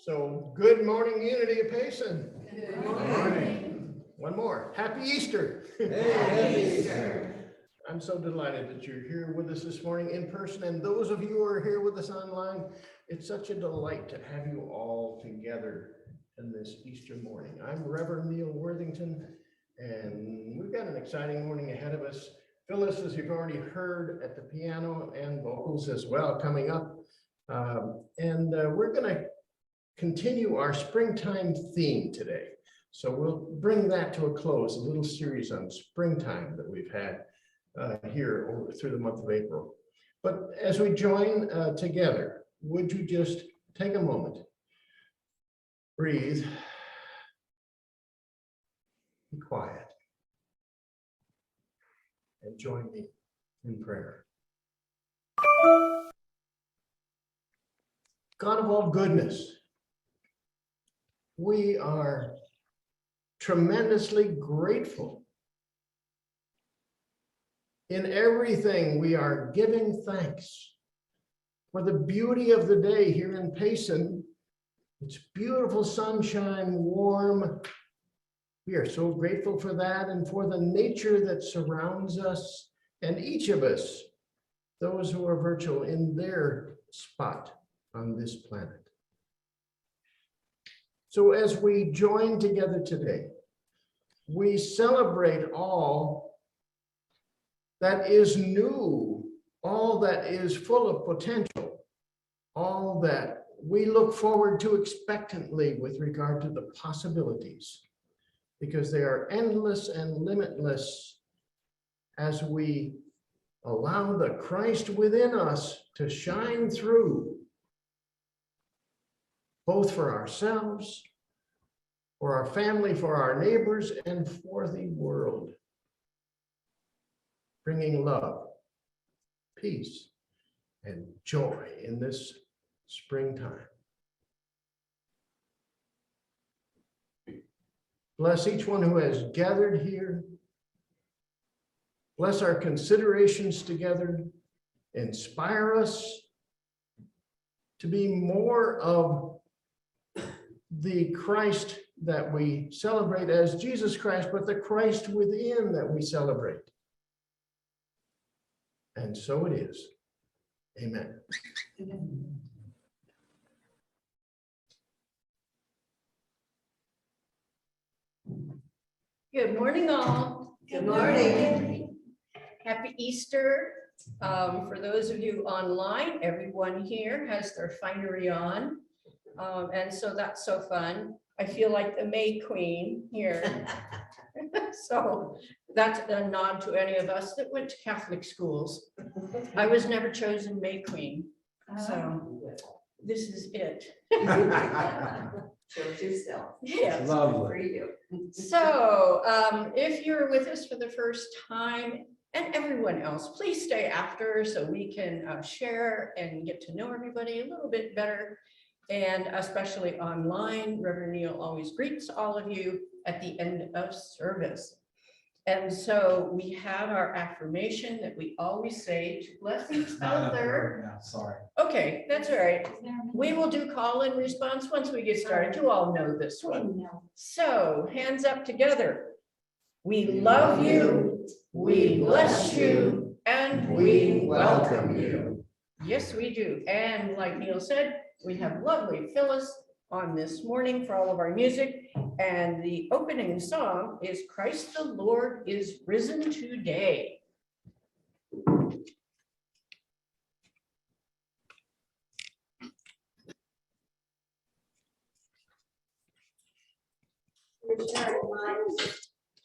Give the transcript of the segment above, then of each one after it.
So good morning, Unity of Payson. Good morning. One more. Happy Easter. Hey, happy Easter. I'm so delighted that you're here with us this morning in person, and those of you who are here with us online, it's such a delight to have you all together in this Easter morning. I'm Rev Neal Worthington, and we've got an exciting morning ahead of us. Phyllis, as you've already heard, at the piano and vocals as well, coming up. We're going to continue our springtime theme today. So we'll bring that to a close, a little series on springtime that we've had here through the month of April. But as we join together, would you just take a moment, breathe, be quiet, and join me in prayer. God of all goodness, we are tremendously grateful. In everything, we are giving thanks for the beauty of the day here in Payson. It's beautiful sunshine, warm. We are so grateful for that and for the nature that surrounds us and each of us, those who are virtual in their spot on this planet. So as we join together today, we celebrate all that is new, all that is full of potential, all that we look forward to expectantly with regard to the possibilities, because they are endless and limitless as we allow the Christ within us to shine through, both for ourselves, for our family, for our neighbors, and for the world, bringing love, peace, and joy in this springtime. Bless each one who has gathered here. Bless our considerations together. Inspire us to be more of the Christ that we celebrate as Jesus Christ, but the Christ within that we celebrate. And so it is. Amen. Good morning, all. Good morning. Happy Easter. For those of you online, everyone here has their finery on. And so that's so fun. I feel like the May Queen here. So that's a nod to any of us that went to Catholic schools. I was never chosen May Queen, so this is it. Chose yourself. Yes. For you. So if you're with us for the first time, and everyone else, please stay after so we can share and get to know everybody a little bit better. And especially online, Rev Neal always greets all of you at the end of service. And so we have our affirmation that we always say to bless each other. Sorry. Okay, that's all right. We will do call and response once we get started. You all know this one. So hands up together. We love you, we bless you, and we welcome you. Yes, we do. And like Neil said, we have lovely Phyllis on this morning for all of our music. And the opening song is Christ the Lord is Risen Today.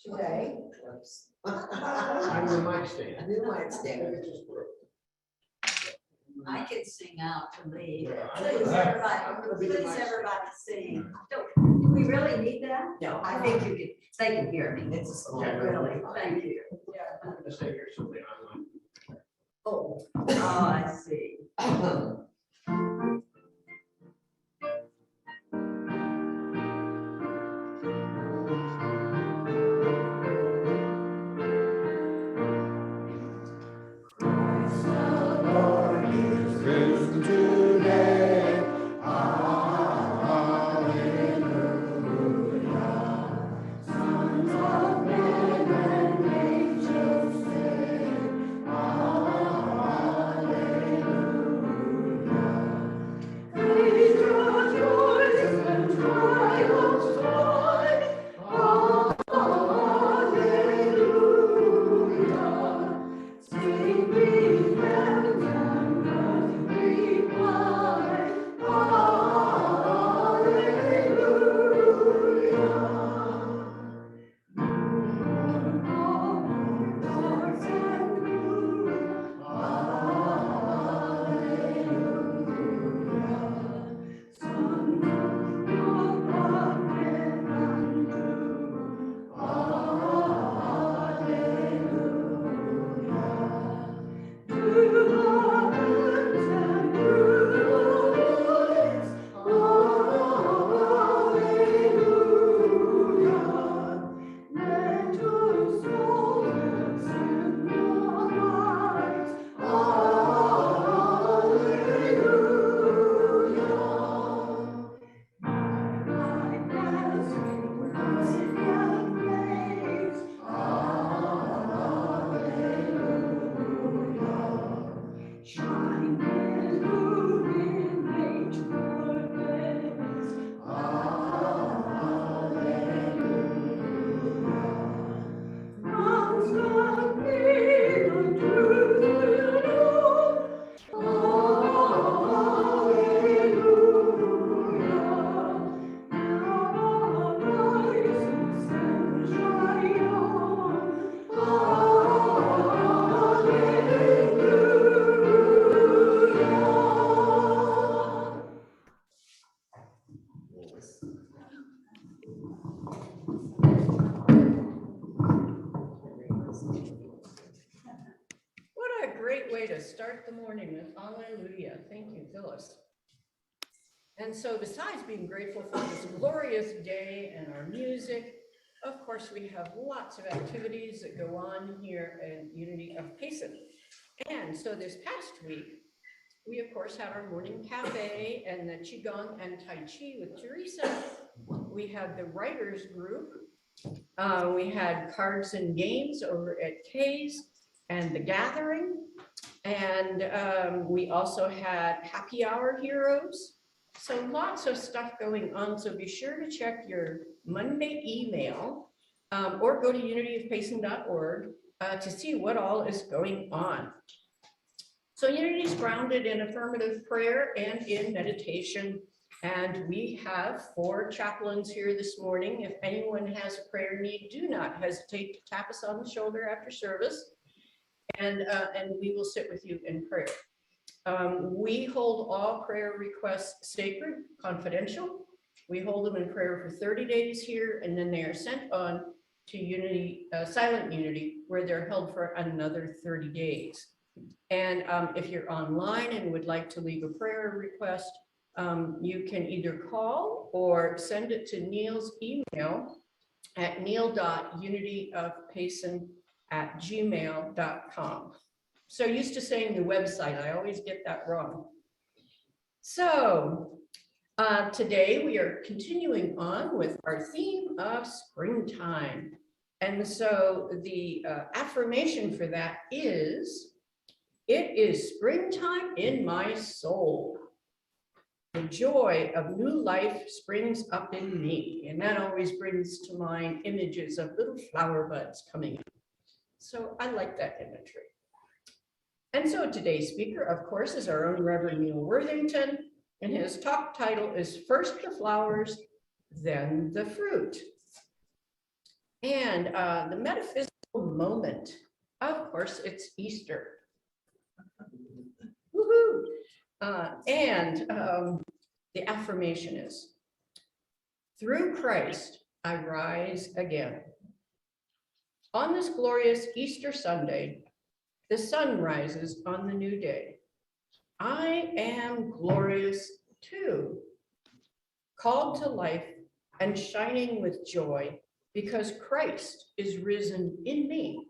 Today. I need a mic stand. New mic stand. I can sing out to lead. Yeah. Please everybody sing. Do we really need that? No, I think you can, they can hear me. It's a Okay. Really, thank you. I'm gonna stay here so they online. Oh. Oh, I see. Risen today. great way to start the morning with hallelujah. Thank you, Phyllis. And so besides being grateful for this glorious day and our music, of course, we have lots of activities that go on here at Unity of Payson. And so this past week, we of course had our morning cafe and the Qigong and Tai Chi with Teresa. We had the writers group. We had cards and games over at Kay's and the Gathering. And we also had happy hour heroes. So lots of stuff going on. So be sure to check your Monday email or go to unityofpayson.org to see what all is going on. So Unity is grounded in affirmative prayer and in meditation. And we have 4 chaplains here this morning. If anyone has a prayer need, do not hesitate to tap us on the shoulder after service. And we will sit with you in prayer. We hold all prayer requests sacred, confidential. We hold them in prayer for 30 days here, and then they are sent on to Unity, Silent Unity, where they're held for another 30 days. And if you're online and would like to leave a prayer request, you can either call or send it to Neal's email at neal.unityofpayson@gmail.com. So used to saying the website, I always get that wrong. So today we are continuing on with our theme of springtime. And so the affirmation for that is, it is springtime in my soul. The joy of new life springs up in me. And that always brings to mind images of little flower buds coming in. So I like that imagery. And so today's speaker, of course, is our own Rev Neal Worthington. And his talk title is First the Flowers, Then the Fruit. And the metaphysical moment, of course, it's Easter. Woohoo! The affirmation is, through Christ, I rise again. On this glorious Easter Sunday, the sun rises on the new day. I am glorious too, called to life and shining with joy because Christ is risen in me.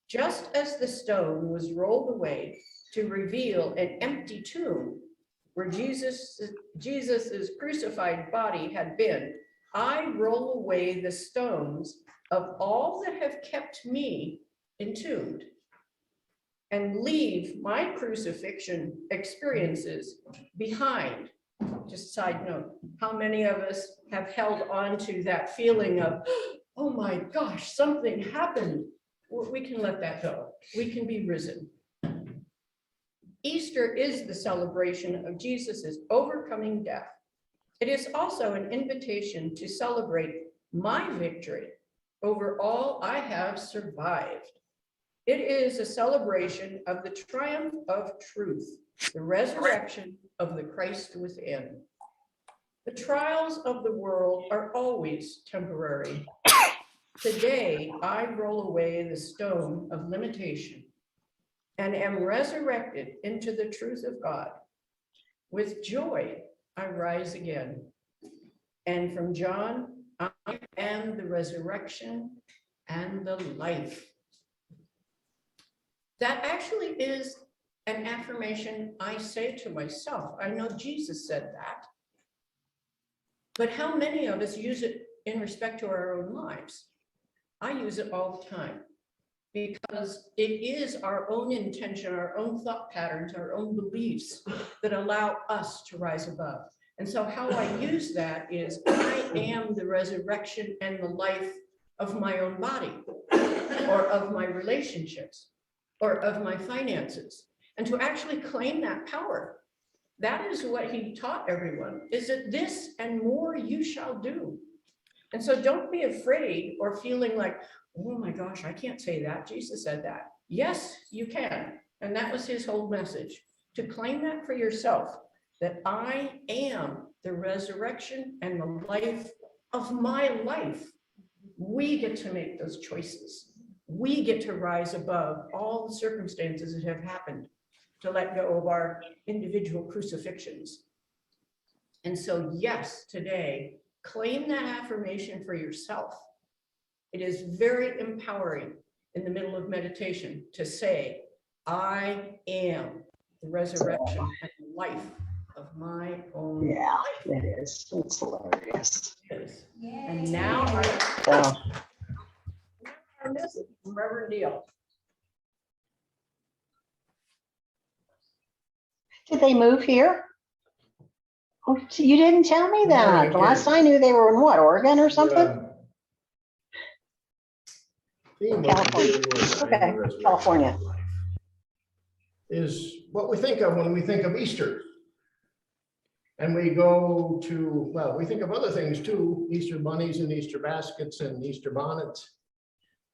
Just as the stone was rolled away to reveal an empty tomb where Jesus's crucified body had been, I roll away the stones of all that have kept me entombed and leave my crucifixion experiences behind. Just side note, how many of us have held on to that feeling of, oh my gosh, something happened? We can let that go. We can be risen. Easter is the celebration of Jesus's overcoming death. It is also an invitation to celebrate my victory over all I have survived. It is a celebration of the triumph of truth, the resurrection of the Christ within. The trials of the world are always temporary. Today, I roll away the stone of limitation and am resurrected into the truth of God. With joy, I rise again. And from John, I am the resurrection and the life. That actually is an affirmation I say to myself. I know Jesus said that. But how many of us use it in respect to our own lives? I use it all the time because it is our own intention, our own thought patterns, our own beliefs that allow us to rise above. And so how I use that is I am the resurrection and the life of my own body or of my relationships or of my finances. And to actually claim that power, that is what he taught everyone, is that this and more you shall do. And so don't be afraid or feeling like, oh my gosh, I can't say that. Jesus said that. Yes, you can. And that was his whole message, to claim that for yourself, that I am the resurrection and the life of my life. We get to make those choices. we get to rise above all the circumstances that have happened, to let go of our individual crucifixions. And so, yes, today, claim that affirmation for yourself. It is very empowering in the middle of meditation to say, I am the resurrection and life of my own Yeah, life. it is. It's hilarious. Is. And now Yeah. our message from Reverend Neal. Did they move here? Oh, you didn't tell me that. The last I knew, they were in what, Oregon or something? Theme of California. the day was Okay, the resurrection California. of life. Is what we think of when we think of Easter. And we go to, well, we think of other things too, Easter bunnies and Easter baskets and Easter bonnets.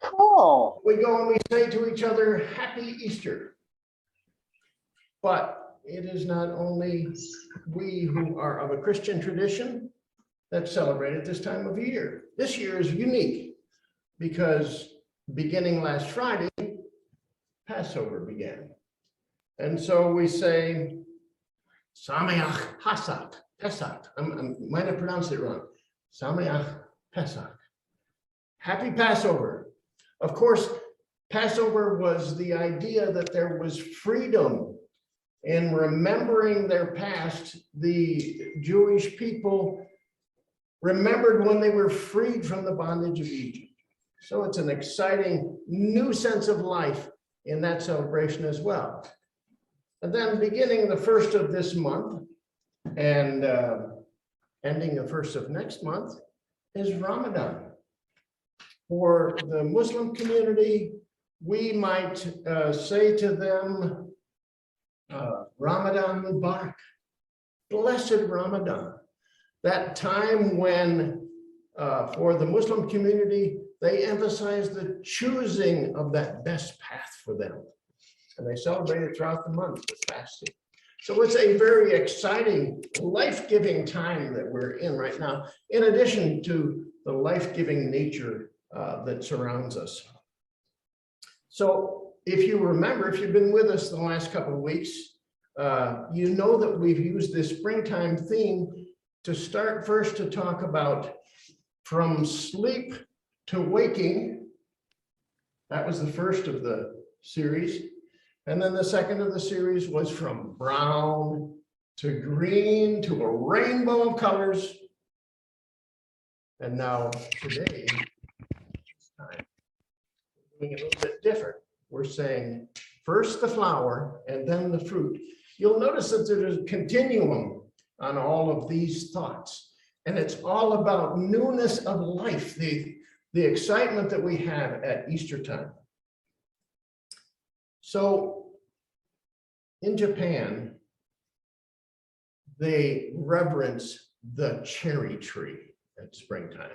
Cool. We go and we say to each other, Happy Easter. But it is not only we who are of a Christian tradition that celebrate at this time of year. This year is unique because beginning last Friday, Passover began. And so we say, Sameach Hasat, Pesach. I might have pronounced it wrong. Sameach Pesach. Happy Passover. Of course, Passover was the idea that there was freedom in remembering their past. The Jewish people remembered when they were freed from the bondage of Egypt. So it's an exciting new sense of life in that celebration as well. And then beginning the first of this month and ending the first of next month is Ramadan. For the Muslim community, we might say to them, Ramadan Mubarak, blessed Ramadan. That time when for the Muslim community, they emphasize the choosing of that best path for them. And they celebrate it throughout the month with fasting. So it's a very exciting, life-giving time that we're in right now, in addition to the life-giving nature that surrounds us. So if you remember, if you've been with us the last couple of weeks, you know that we've used this springtime theme to start first to talk about from sleep to waking. That was the first of the series. And then the second of the series was from brown to green to a rainbow of colors. And now today, it's time. We're doing it a little bit different. We're saying first the flower and then the fruit. You'll notice that there's a continuum on all of these thoughts. And it's all about newness of life, the excitement that we have at Easter time. So in Japan, they reverence the cherry tree at springtime.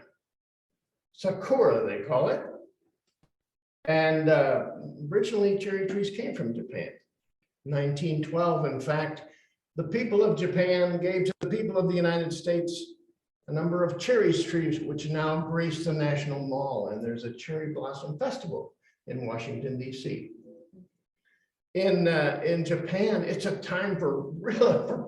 Sakura, they call it. And originally cherry trees came from Japan. 1912, in fact, the people of Japan gave to the people of the United States a number of cherry trees, which now grace the National Mall. And there's a cherry blossom festival in Washington, D.C. In Japan, it's a time for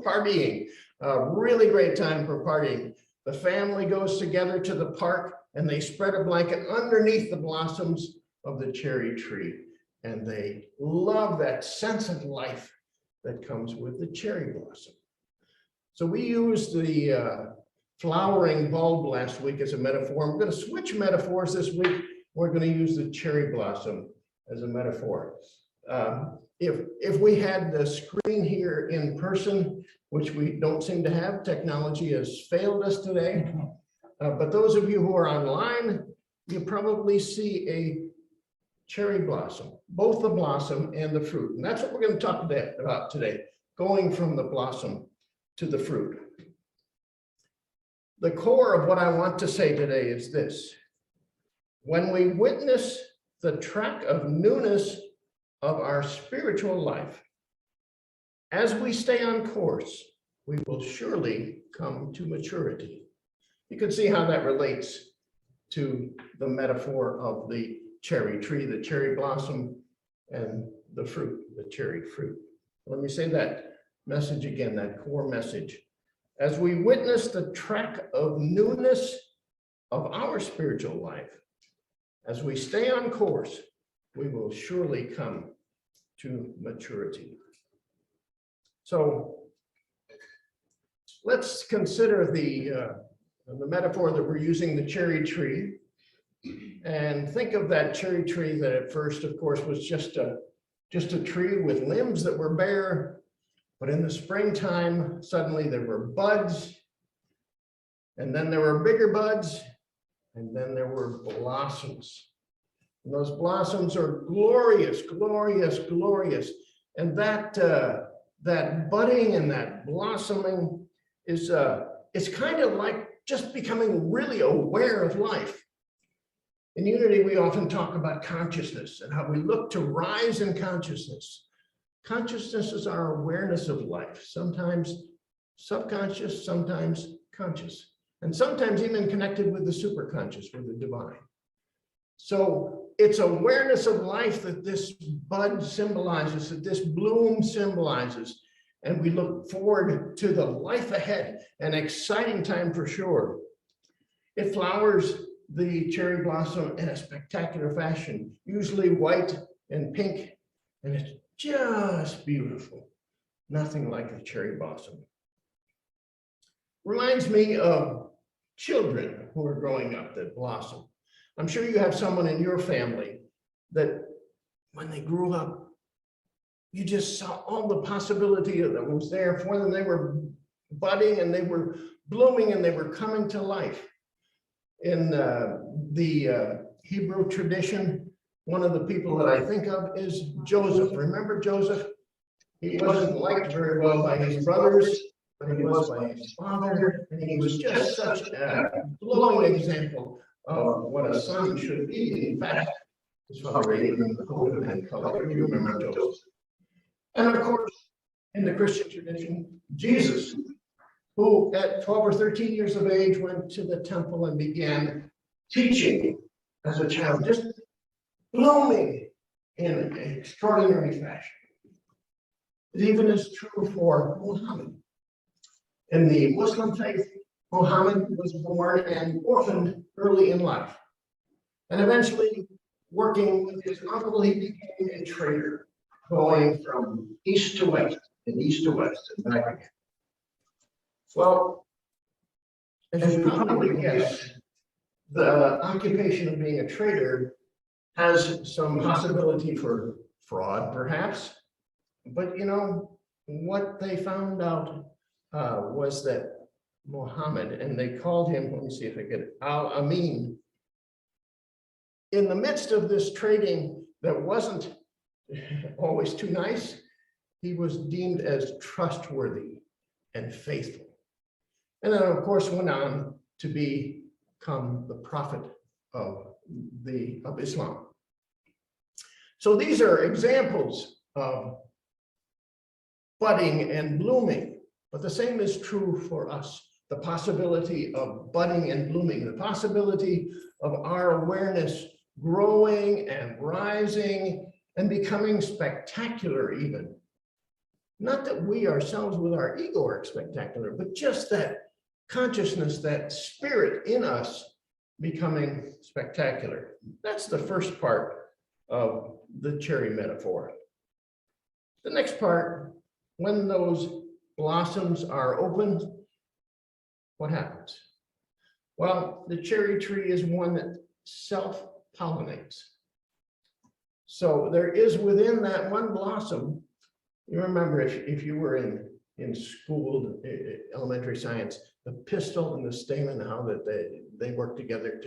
partying, a really great time for partying. The family goes together to the park and they spread a blanket underneath the blossoms of the cherry tree. And they love that sense of life that comes with the cherry blossom. So we used the flowering bulb last week as a metaphor. I'm going to switch metaphors this week. We're going to use the cherry blossom as a metaphor. If we had the screen here in person, which we don't seem to have, technology has failed us today. But those of you who are online, you probably see a cherry blossom, both the blossom and the fruit. And that's what we're going to talk about today, going from the blossom to the fruit. The core of what I want to say today is this. When we witness the track of newness of our spiritual life, as we stay on course, we will surely come to maturity. You can see how that relates to the metaphor of the cherry tree, the cherry blossom, and the fruit, the cherry fruit. Let me say that message again, that core message. As we witness the trek of newness of our spiritual life, as we stay on course, we will surely come to maturity. So let's consider the metaphor that we're using, the cherry tree. And think of that cherry tree that at first, of course, was just a tree with limbs that were bare. But in the springtime, suddenly there were buds, and then there were bigger buds, and then there were blossoms. And those blossoms are glorious, glorious, glorious. And that budding and that blossoming is it's kind of like just becoming really aware of life. In Unity, we often talk about consciousness and how we look to rise in consciousness. Consciousness is our awareness of life, sometimes subconscious, sometimes conscious, and sometimes even connected with the superconscious, with the divine. So it's awareness of life that this bud symbolizes, that this bloom symbolizes, and we look forward to the life ahead, an exciting time for sure. It flowers, the cherry blossom, in a spectacular fashion, usually white and pink, and it's just beautiful. Nothing like a cherry blossom. Reminds me of children who are growing up that blossom. I'm sure you have someone in your family that when they grew up, you just saw all the possibility that was there for them. They were budding and they were blooming and they were coming to life. In the Hebrew tradition, one of the people that I think of is Joseph. Remember Joseph? He wasn't liked very well by his brothers, but he was by his father, and he was just such a glowing example of what a son should be. In fact, his father even called him that color. You remember Joseph. And of course, in the Christian tradition, Jesus, who at 12 or 13 years of age went to the temple and began teaching as a child, just blooming in an extraordinary fashion. It even is true for Muhammad. In the Muslim faith, Muhammad was born and orphaned early in life. And eventually, working with his uncle, he became a trader, going from east to west and east to west and back again. Well, as you probably guess, the occupation of being a trader has some possibility for fraud, perhaps. But you know, what they found out was that Muhammad, and they called him, let me see if I get it, Al-Amin. In the midst of this trading that wasn't always too nice, he was deemed as trustworthy and faithful. And then, of course, went on to become the prophet of Islam. So these are examples of budding and blooming, but the same is true for us. The possibility of budding and blooming, the possibility of our awareness growing and rising and becoming spectacular even. Not that we ourselves with our ego are spectacular, but just that consciousness, that spirit in us becoming spectacular. That's the first part of the cherry metaphor. The next part, when those blossoms are opened, what happens? Well, the cherry tree is one that self-pollinates. So there is within that one blossom, you remember if you were in school, elementary science, the pistil and the stamen, how that they work together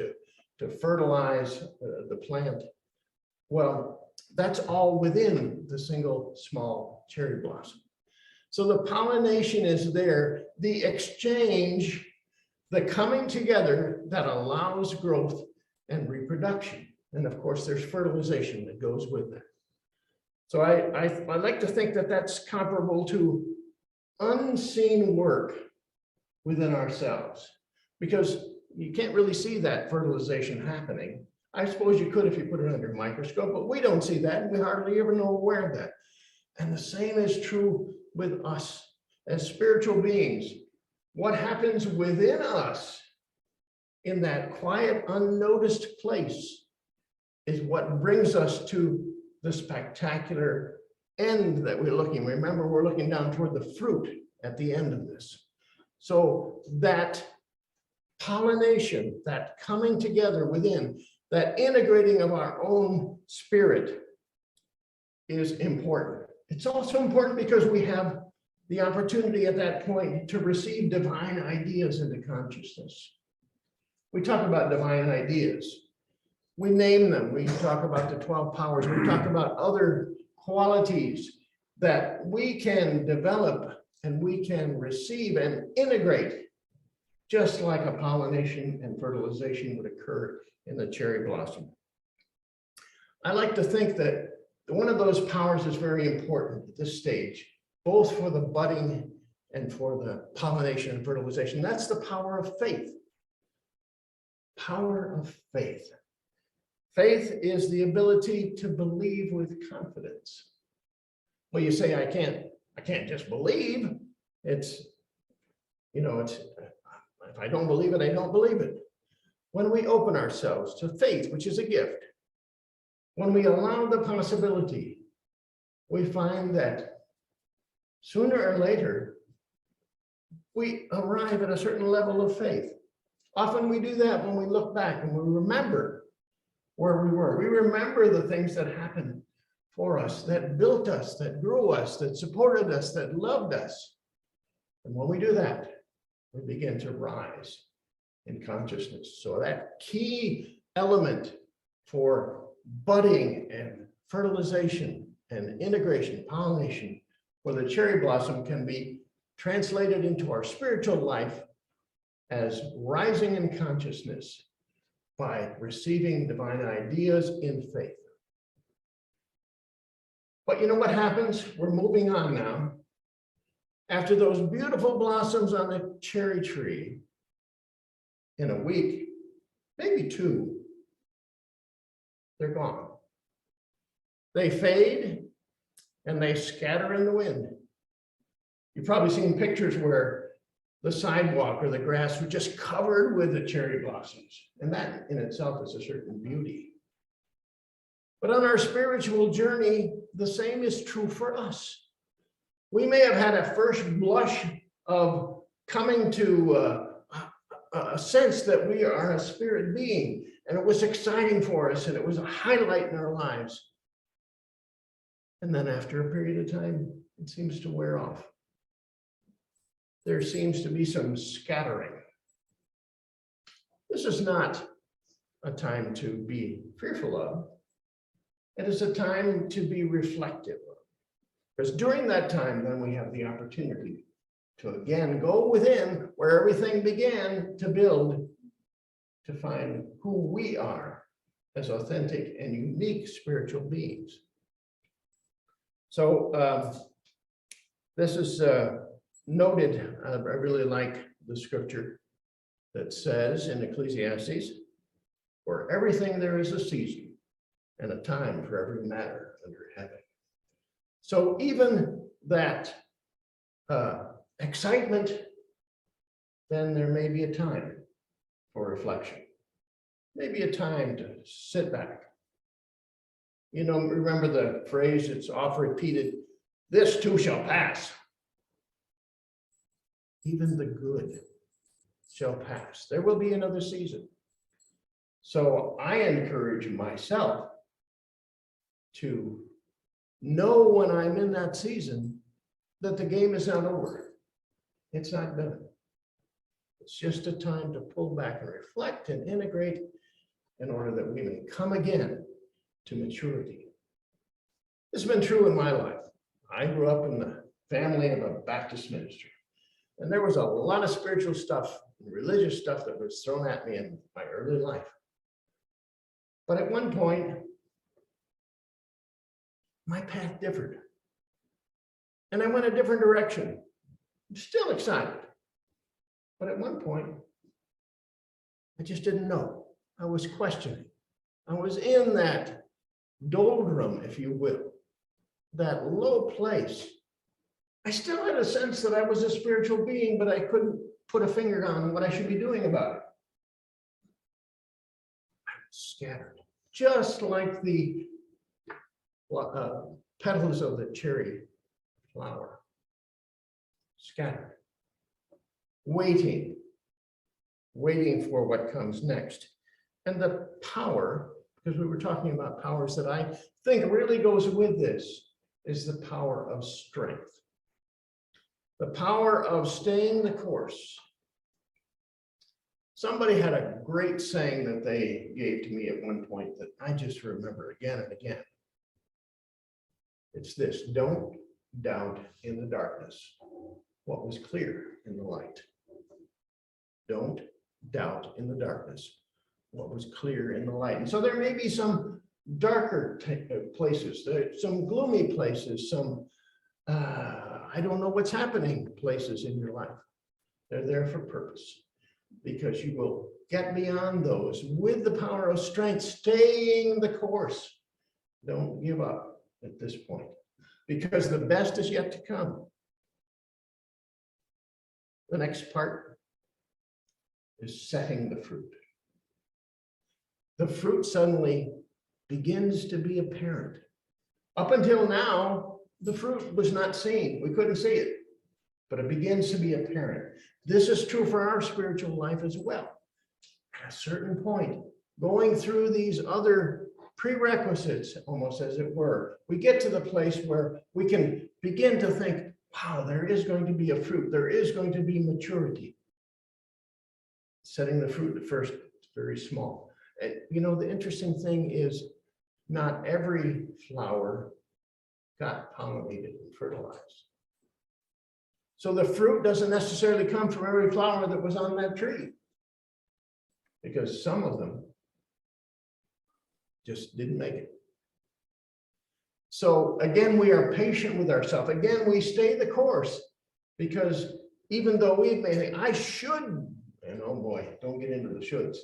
to fertilize the plant. Well, that's all within the single small cherry blossom. So the pollination is there, the exchange, the coming together that allows growth and reproduction. And of course, there's fertilization that goes with that. So I like to think that that's comparable to unseen work within ourselves, because you can't really see that fertilization happening I suppose you could if you put it under a microscope, but we don't see that, and we hardly ever know aware of that. And the same is true with us as spiritual beings. What happens within us in that quiet, unnoticed place is what brings us to the spectacular end that we're looking. Remember, we're looking down toward the fruit at the end of this. So that pollination, that coming together within, that integrating of our own spirit is important. It's also important because we have the opportunity at that point to receive divine ideas into consciousness. We talk about divine ideas. We name them. We talk about the 12 powers. We talk about other qualities that we can develop and we can receive and integrate, just like a pollination and fertilization would occur in the cherry blossom. I like to think that one of those powers is very important at this stage, both for the budding and for the pollination and fertilization. That's the power of faith. Power of faith. Faith is the ability to believe with confidence. Well, you say, I can't just believe. It's, if I don't believe it, I don't believe it. When we open ourselves to faith, which is a gift, when we allow the possibility, we find that sooner or later, we arrive at a certain level of faith. Often we do that when we look back and we remember where we were. We remember the things that happened for us, that built us, that grew us, that supported us, that loved us. And when we do that, we begin to rise in consciousness. So that key element for budding and fertilization and integration, pollination, for the cherry blossom can be translated into our spiritual life as rising in consciousness by receiving divine ideas in faith. But you know what happens? We're moving on now. After those beautiful blossoms on the cherry tree, in a week, maybe two, they're gone. They fade and they scatter in the wind. You've probably seen pictures where the sidewalk or the grass was just covered with the cherry blossoms. And that in itself is a certain beauty. But on our spiritual journey, the same is true for us. We may have had a first blush of coming to a sense that we are a spirit being, and it was exciting for us, and it was a highlight in our lives. And then after a period of time, it seems to wear off. There seems to be some scattering. This is not a time to be fearful of. It is a time to be reflective of. Because during that time, then we have the opportunity to again go within where everything began to build, to find who we are as authentic and unique spiritual beings. So this is noted. I really like the scripture that says in Ecclesiastes, for everything there is a season and a time for every matter under heaven. So even that excitement, then there may be a time for reflection, maybe a time to sit back. You know, remember the phrase, it's oft repeated, this too shall pass. Even the good shall pass. There will be another season. So I encourage myself to know when I'm in that season that the game is not over. It's not done. It's just a time to pull back and reflect and integrate in order that we may come again to maturity. This has been true in my life. I grew up in the family of a Baptist minister, and there was a lot of spiritual stuff and religious stuff that was thrown at me in my early life. But at one point, my path differed, and I went a different direction. I'm still excited, but at one point, I just didn't know. I was questioning. I was in that doldrum, if you will, that low place. I still had a sense that I was a spiritual being, but I couldn't put a finger on what I should be doing about it. I was scattered, just like the petals of the cherry flower, scattered, waiting for what comes next. And the power, because we were talking about powers that I think really goes with this, is the power of strength. The power of staying the course. Somebody had a great saying that they gave to me at one point that I just remember again and again. It's this: don't doubt in the darkness what was clear in the light. Don't doubt in the darkness what was clear in the light. And so there may be some darker places, some gloomy places, some I don't know what's happening places in your life. They're there for purpose, because you will get beyond those with the power of strength, staying the course. Don't give up at this point, because the best is yet to come. The next part is setting the fruit. The fruit suddenly begins to be apparent. Up until now, the fruit was not seen. We couldn't see it, but it begins to be apparent. This is true for our spiritual life as well. At a certain point, going through these other prerequisites, almost as it were, we get to the place where we can begin to think, wow, there is going to be a fruit. There is going to be maturity. Setting the fruit at first, it's very small. And, you know, the interesting thing is not every flower got pollinated and fertilized. So the fruit doesn't necessarily come from every flower that was on that tree, because some of them just didn't make it. So again, we are patient with ourselves. Again, we stay the course, because even though we may think, I should, and oh boy, don't get into the shoulds.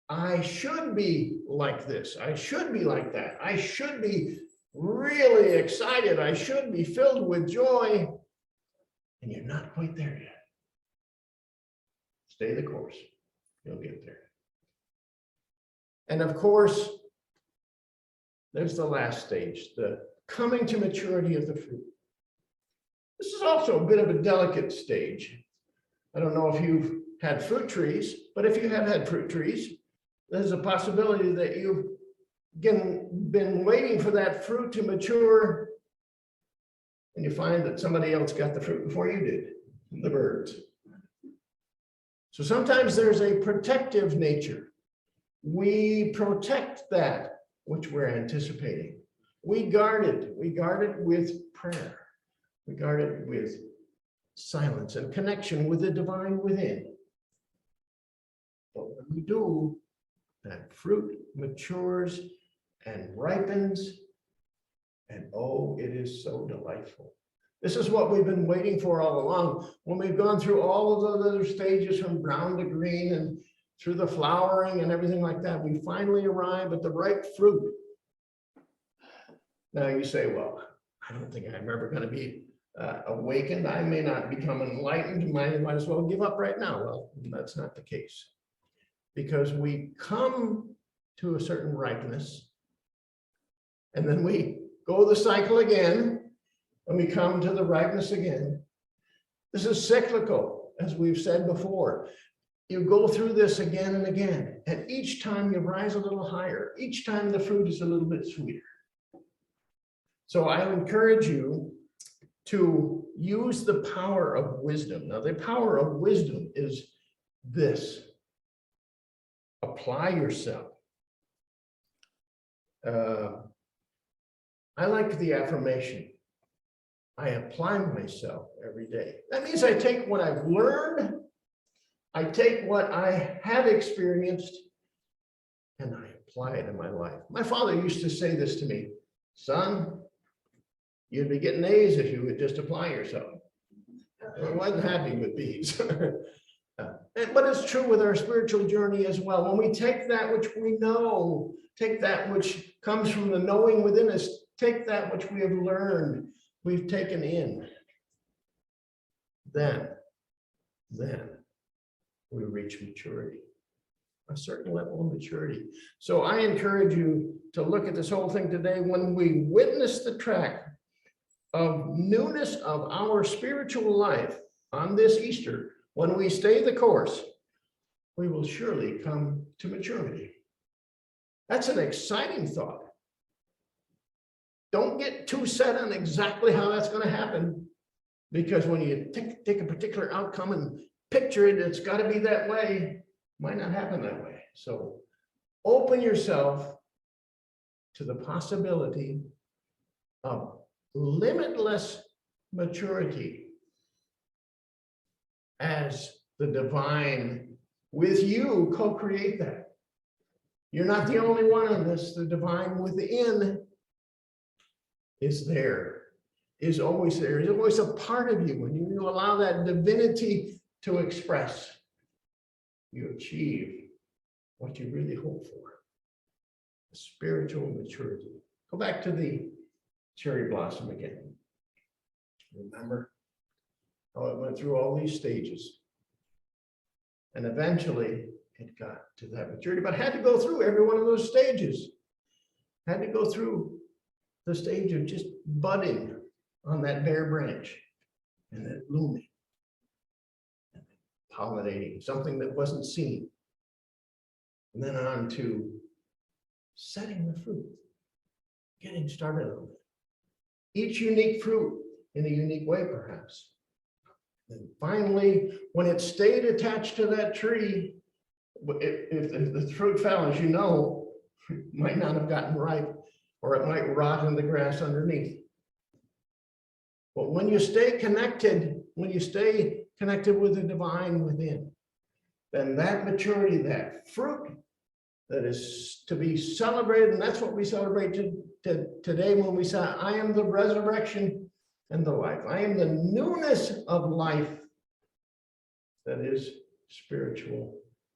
I should be like this. I should be like that. I should be really excited. I should be filled with joy. And you're not quite there yet. Stay the course. You'll get there. And of course, there's the last stage, the coming to maturity of the fruit. This is also a bit of a delicate stage. I don't know if you've had fruit trees, but if you have had fruit trees, there's a possibility that you've been waiting for that fruit to mature, and you find that somebody else got the fruit before you did, the birds. So sometimes there's a protective nature. We protect that which we're anticipating. We guard it. We guard it with prayer. We guard it with silence and connection with the divine within. But when we do, that fruit matures and ripens, and oh, it is so delightful. This is what we've been waiting for all along. When we've gone through all of those other stages from brown to green and through the flowering and everything like that, we finally arrive at the ripe fruit. Now you say, well, I don't think I'm ever going to be awakened. I may not become enlightened. Might as well give up right now. Well, that's not the case. Because we come to a certain ripeness, and then we go the cycle again, and we come to the ripeness again. This is cyclical, as we've said before. You go through this again and again, and each time you rise a little higher. Each time the fruit is a little bit sweeter. So I encourage you to use the power of wisdom. Now, the power of wisdom is this. Apply yourself. I like the affirmation. I apply myself every day. That means I take what I've learned, I take what I have experienced, and I apply it in my life. My father used to say this to me, son, you'd be getting A's if you would just apply yourself. I wasn't happy with B's. But it's true with our spiritual journey as well. When we take that which we know take that which comes from the knowing within us, take that which we have learned, we've taken in. Then we reach maturity, a certain level of maturity. So I encourage you to look at this whole thing today. When we witness the track of newness of our spiritual life on this Easter, when we stay the course, we will surely come to maturity. That's an exciting thought. Don't get too set on exactly how that's going to happen, because when you take a particular outcome and picture it, it's got to be that way. Might not happen that way. So open yourself to the possibility of limitless maturity as the divine with you co-create that. You're not the only one in this. The divine within is there, is always there, is always a part of you. When you allow that divinity to express, you achieve what you really hope for, spiritual maturity. Go back to the cherry blossom again. Remember how it went through all these stages. And eventually it got to that maturity, but had to go through every one of those stages. Had to go through the stage of just budding on that bare branch, and then blooming, and then pollinating, something that wasn't seen. And then on to setting the fruit, getting started on it. Each unique fruit in a unique way, perhaps. And finally, when it stayed attached to that tree, if the fruit fell, as you know, it might not have gotten ripe, or it might rot in the grass underneath. But when you stay connected with the divine within, then that maturity, that fruit that is to be celebrated, and that's what we celebrate today when we say, I am the resurrection and the life. I am the newness of life that is spiritual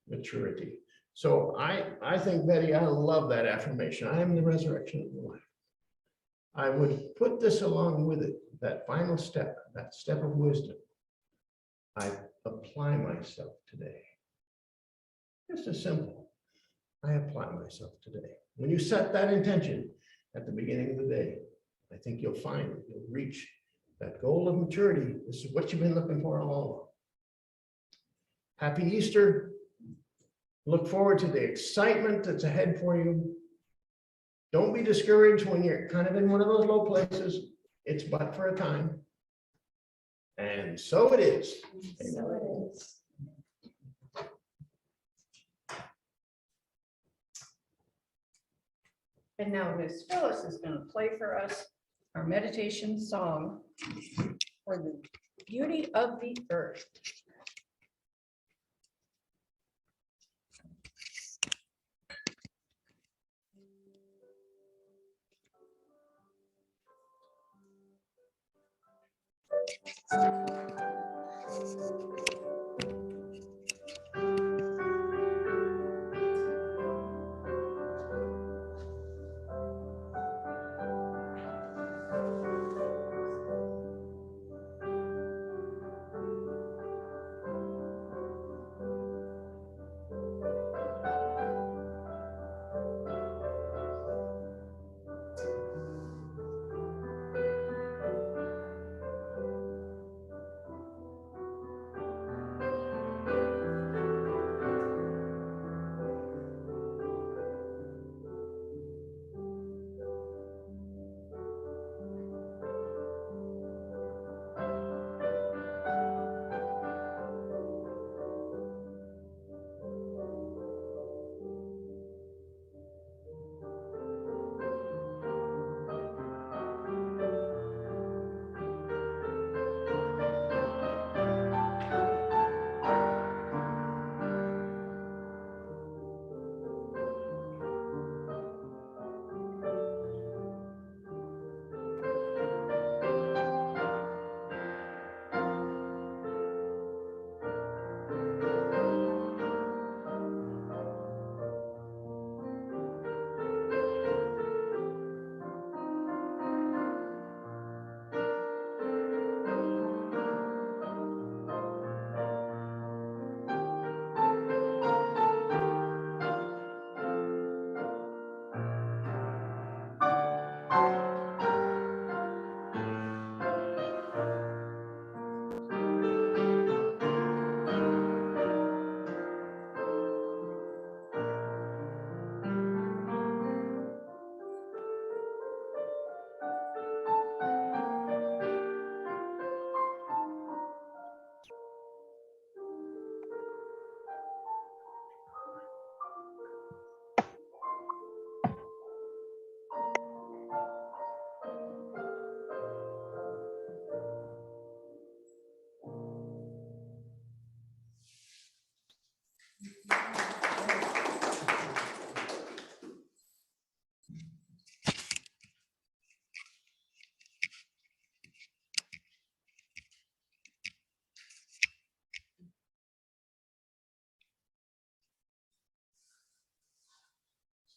maturity. So I think, Betty, I love that affirmation. I am the resurrection and the life. I would put this along with it, that final step, that step of wisdom. I apply myself today. Just as simple. I apply myself today. When you set that intention at the beginning of the day, I think you'll find that you'll reach that goal of maturity. This is what you've been looking for all along. Happy Easter. Look forward to the excitement that's ahead for you. Don't be discouraged when you're kind of in one of those low places. It's but for a time. And so it is. So it is. And now Miss Phyllis is going to play for us our meditation song for the beauty of the earth.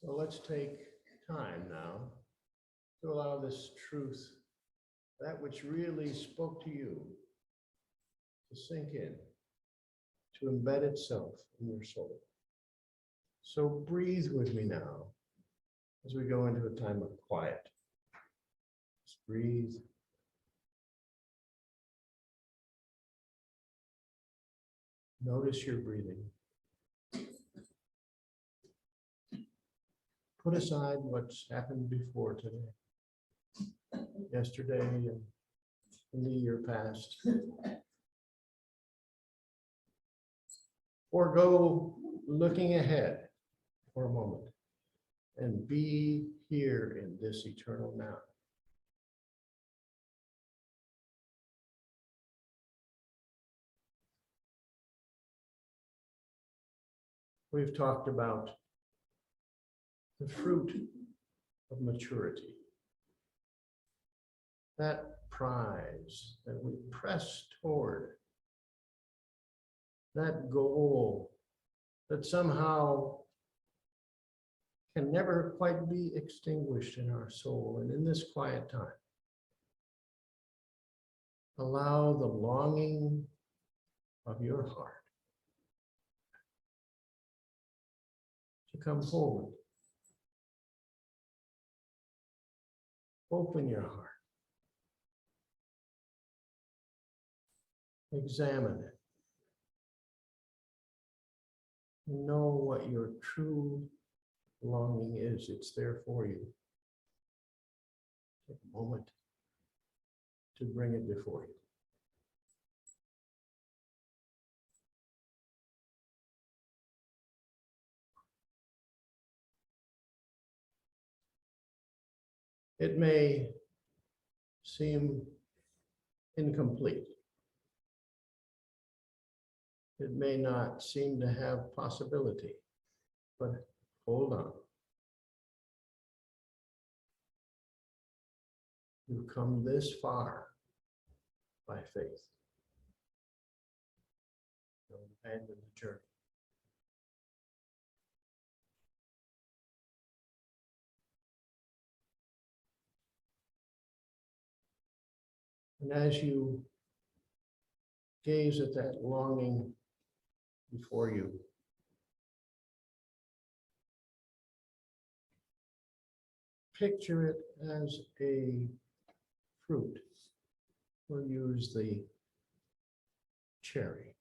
Well, let's take time now to allow this truth, that which really spoke to you, to sink in, to embed itself in your soul. So breathe with me now as we go into a time of quiet. Just breathe. Notice your breathing. Put aside what's happened before today, yesterday, and in the year past. Forgo looking ahead for a moment and be here in this eternal now. We've talked about the fruit of maturity, that prize that we press toward, that goal that somehow can never quite be extinguished in our soul. And in this quiet time, allow the longing of your heart to come forward. Open your heart. Examine it. Know what your true longing is. It's there for you. Take a moment to bring it before you. It may seem incomplete. It may not seem to have possibility, but hold on. You've come this far by faith. Don't abandon the journey. And as you gaze at that longing before you, picture it as a fruit. We'll use the cherry.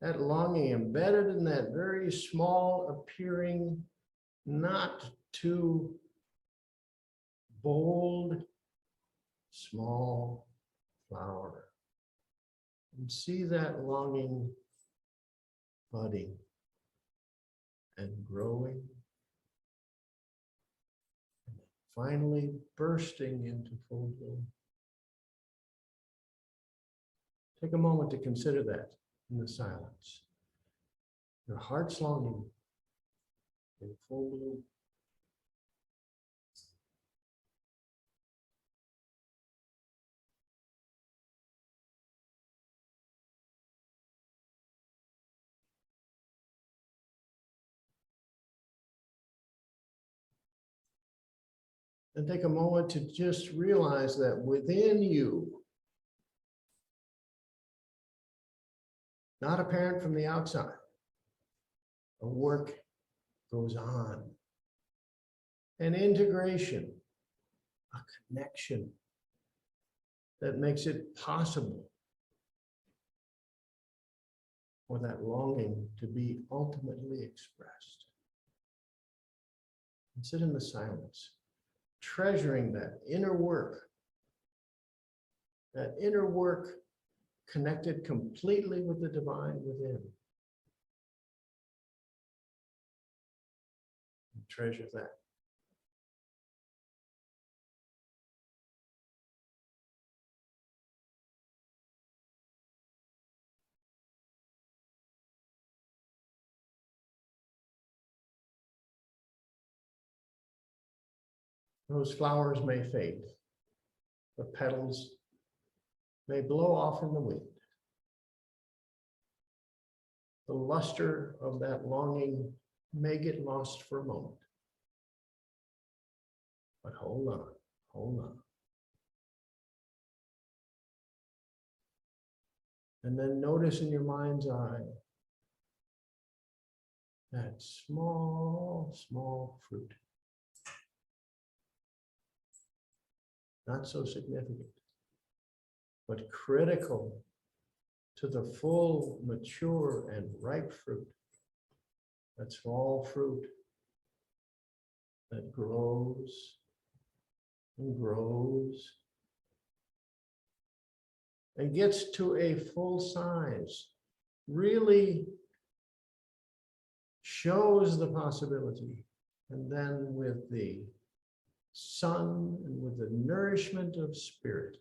That longing embedded in that very small appearing, not too bold, small flower. And see that longing budding and growing, and finally bursting into full bloom. Take a moment to consider that in the silence. Your heart's longing in full bloom. And take a moment to just realize that within you, not apparent from the outside, a work goes on. An integration, a connection that makes it possible for that longing to be ultimately expressed. And sit in the silence, treasuring that inner work connected completely with the divine within. And treasure that. Those flowers may fade. The petals may blow off in the wind. the luster of that longing may get lost for a moment. But hold on, hold on. And then notice in your mind's eye that small, small fruit. Not so significant, but critical to the full, mature, and ripe fruit. That small fruit that grows and grows and gets to a full size, really shows the possibility. And then with the sun and with the nourishment of spirit,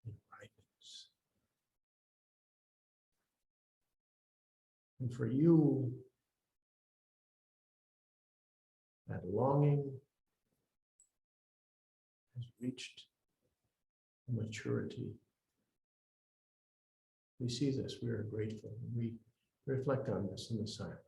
it ripens. And for you, that longing has reached maturity. We see this, we are grateful. We reflect on this in the silence.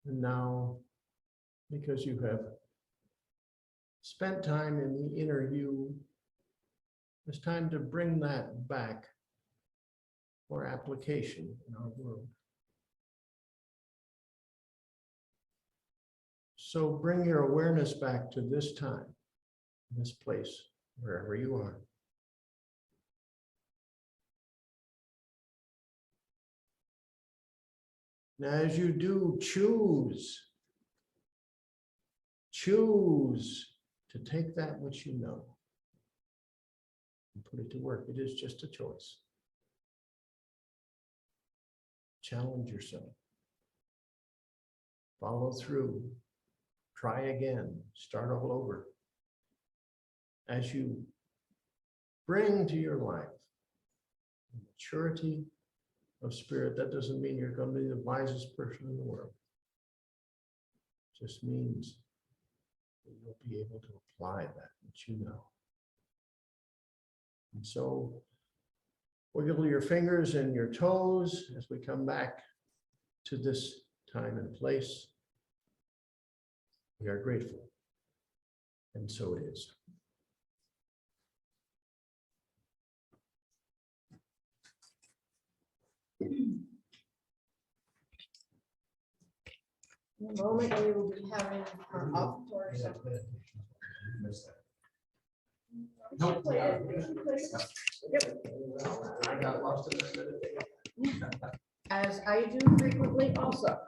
And now, because you have spent time in the inner you, it's time to bring that back for application in our world. So bring your awareness back to this time, this place, wherever you are. Now, as you do, choose to take that which you know and put it to work. It is just a choice. Challenge yourself. Follow through. Try again. Start all over. As you bring to your life maturity of spirit, that doesn't mean you're going to be the wisest person in the world. It just means that you'll be able to apply that which you know. And so wiggle your fingers and your toes as we come back to this time and place. We are grateful, and so it is. In a moment, we will be having our offertory song. I got lost in this. As I do frequently also.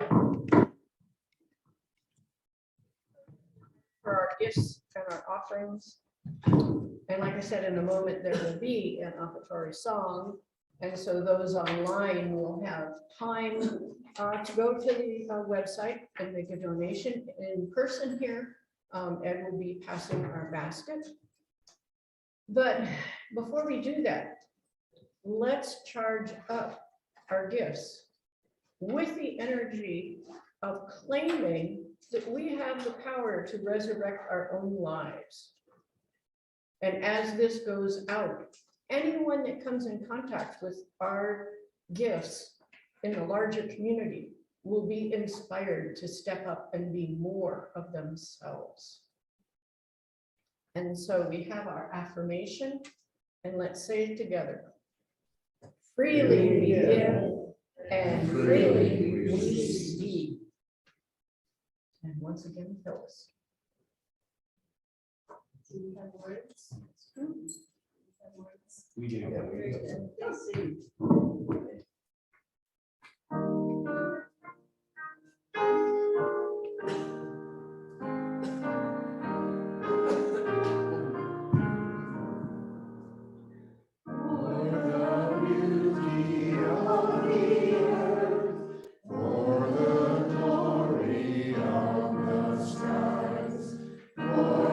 For our gifts and our offerings. And like I said, in a moment, there will be an offertory song. And so those online will have time to go to the website and make a donation. In person here, Ed will be passing our basket. But before we do that, let's charge up our gifts with the energy of claiming that we have the power to resurrect our own lives. And as this goes out, anyone that comes in contact with our gifts in the larger community will be inspired to step up and be more of themselves. And so we have our affirmation, and let's say it together. Freely we give, and freely we receive. And once again, Phyllis. Do you have words? We do. For the glory of the skies, for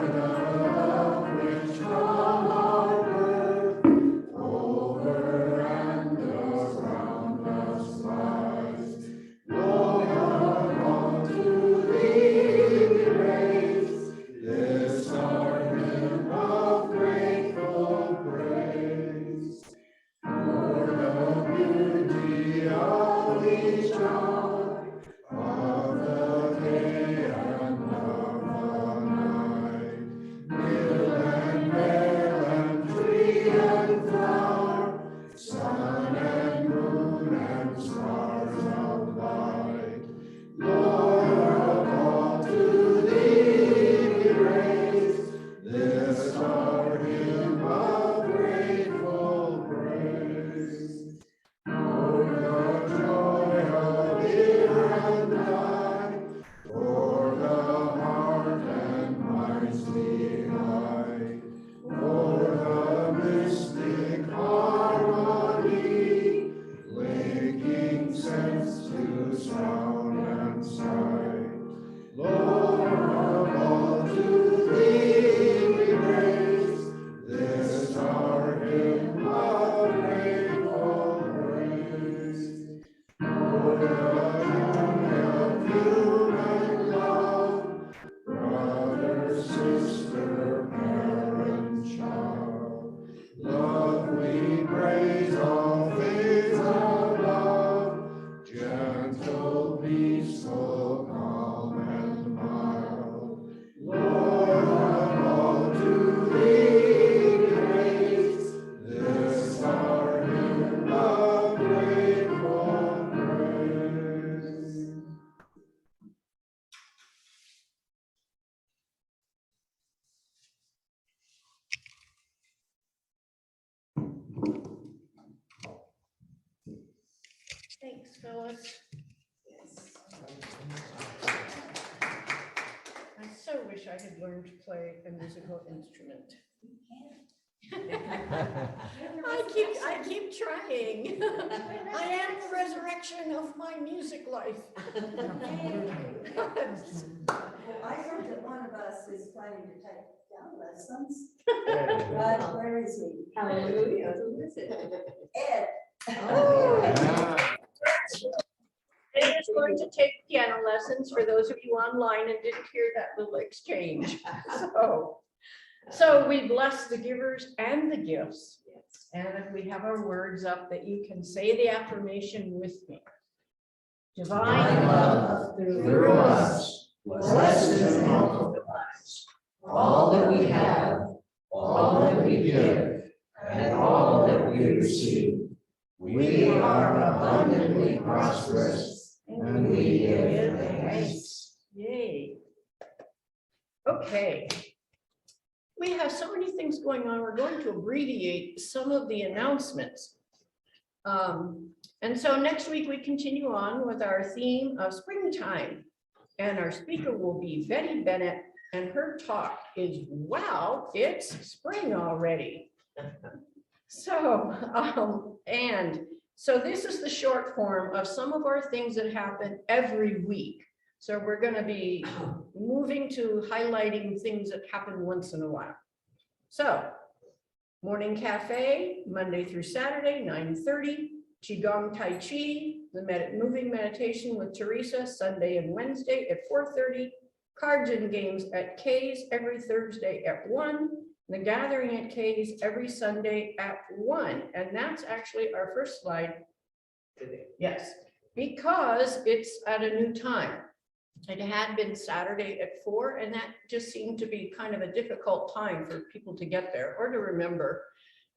Thanks, Phyllis. I so wish I had learned to play a musical instrument. I keep trying. I am the resurrection of my music life. Well, I heard that one of us is planning to take piano lessons. But where is he? Hallelujah. Who is it? Ed. Oh. Ed is going to take piano lessons for those of you online and didn't hear that little exchange. So we bless the givers and the gifts. And we have our words up that you can say the affirmation with me. Divine love Through us, blesses and multiplies all that we have, all that we give, and all that we receive. We are abundantly prosperous, and we give thanks. Yay. Okay. We have so many things going on. We're going to abbreviate some of the announcements. And so next week we continue on with our theme of springtime. And our speaker will be Betty Bennett, and her talk is, wow, it's spring already. So this is the short form of some of our things that happen every week. So we're going to be moving to highlighting things that happen once in a while. So morning cafe, Monday through Saturday, 9:30. Qigong Tai Chi, the moving meditation with Teresa, Sunday and Wednesday at 4:30. Cards and games at K's every Thursday at 1. The gathering at K's every Sunday at 1. And that's actually our first slide today. Yes, because it's at a new time. It had been Saturday at 4, and that just seemed to be kind of a difficult time for people to get there or to remember.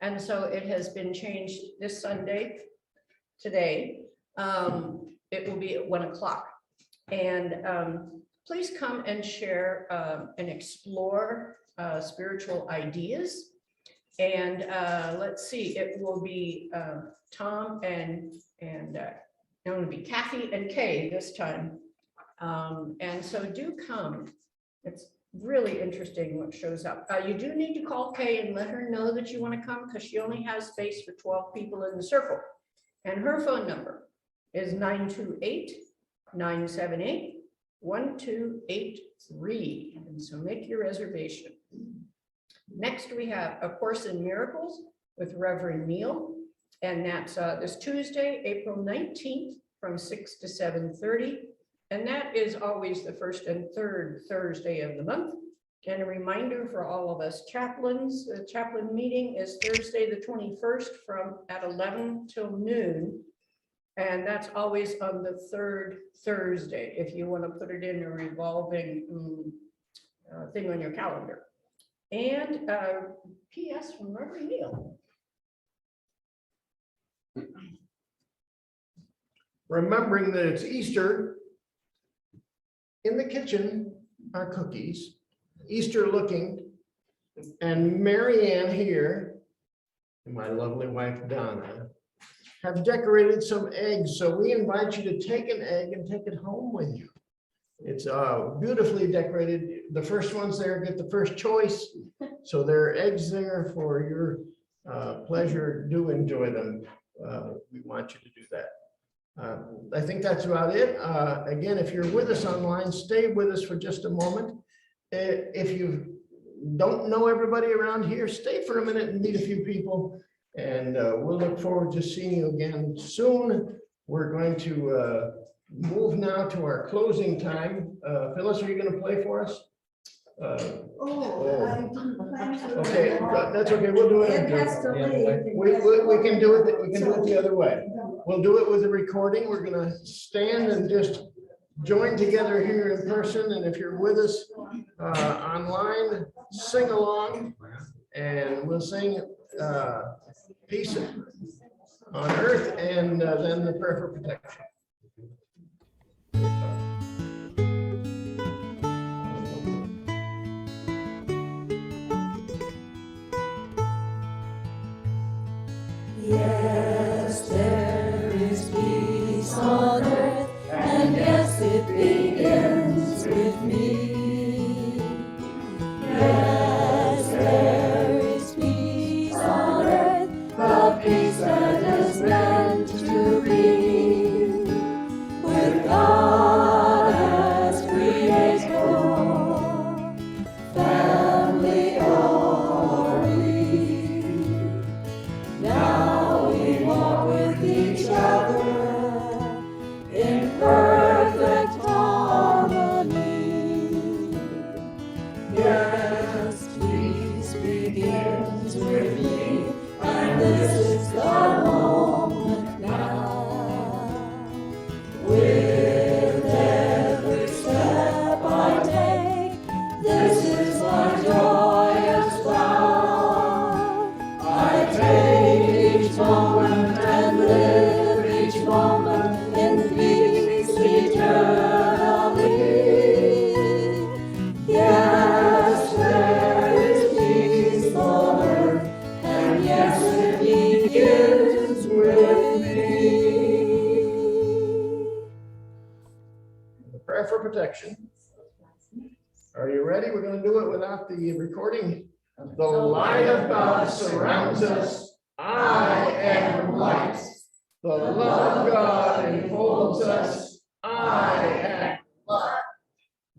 And so it has been changed this Sunday, today. It will be at 1 o'clock. And please come and share and explore spiritual ideas. And let's see, it will be Tom and it will be Kathy and Kay this time. And so do come. It's really interesting what shows up. You do need to call Kay and let her know that you want to come, because she only has space for 12 people in the circle. And her phone number is 928-978-1283. And so make your reservation. Next, we have A Course in Miracles with Rev Neal. And that's this Tuesday, April 19th from 6 to 7:30. And that is always the first and third Thursday of the month. And a reminder for all of us chaplains, the chaplain meeting is Thursday, the 21st at 11 till noon. And that's always on the third Thursday, if you want to put it in a revolving thing on your calendar. And PS from Rev Neal. Remembering that it's Easter, in the kitchen are cookies, Easter looking, and Mary Ann here, and my lovely wife Donna, have decorated some eggs. So we invite you to take an egg and take it home with you. It's beautifully decorated. The first ones there get the first choice. So there are eggs there for your pleasure. Do enjoy them. We want you to do that. I think that's about it. Again, if you're with us online, stay with us for just a moment. If you don't know everybody around here, stay for a minute and meet a few people. And we'll look forward to seeing you again soon. We're going to move now to our closing time. Phyllis, are you going to play for us? I didn't plan to. Okay, that's okay. We'll do it. Ed has to leave. We can do it. We can do it the other way. We'll do it with the recording. We're going to stand and just join together here in person. And if you're with us online, sing along, and we'll sing peace on earth, and then the prayer for protection. Yes, there is peace. each moment and live each moment in peace eternally. Yes, there is peace on earth, and yes, it begins with me. The prayer for protection. Are you ready? We're going to do it without the recording. The light of God surrounds us. I am light. The love of God enfolds us. I am light.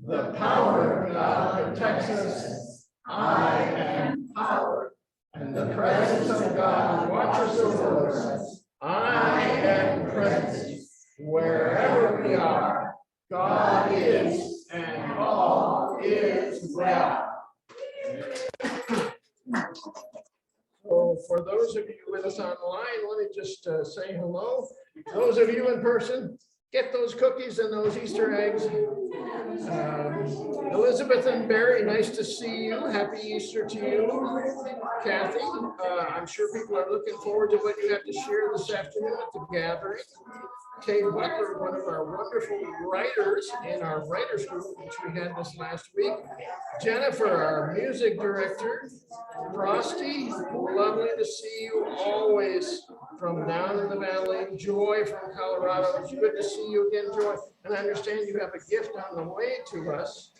The power of God protects us. I am power. And the presence of God watches over us. I am presence. Wherever we are, God is, and all is well. So for those of you with us online, let me just say hello. Those of you in person, get those cookies and those Easter eggs. Elizabeth and Barry, nice to see you. Happy Easter to you. Kathy, I'm sure people are looking forward to what you have to share this afternoon at the gathering. Kay Butler, one of our wonderful writers in our writers group, which we had this last week. Jennifer, our music director. Frosty, lovely to see you always from down in the valley. Joy from Colorado, it's good to see you again, Joy. And I understand you have a gift on the way to us.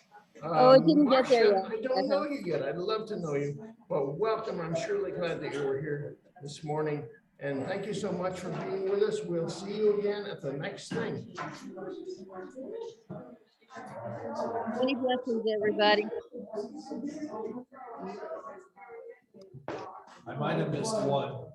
Oh, it didn't get there Marcia, yet. I don't know you yet. I'd love to know you. But welcome. I'm surely glad that you were here this morning. And thank you so much for being with us. We'll see you again at the next thing. Many blessings, everybody. I might have missed one.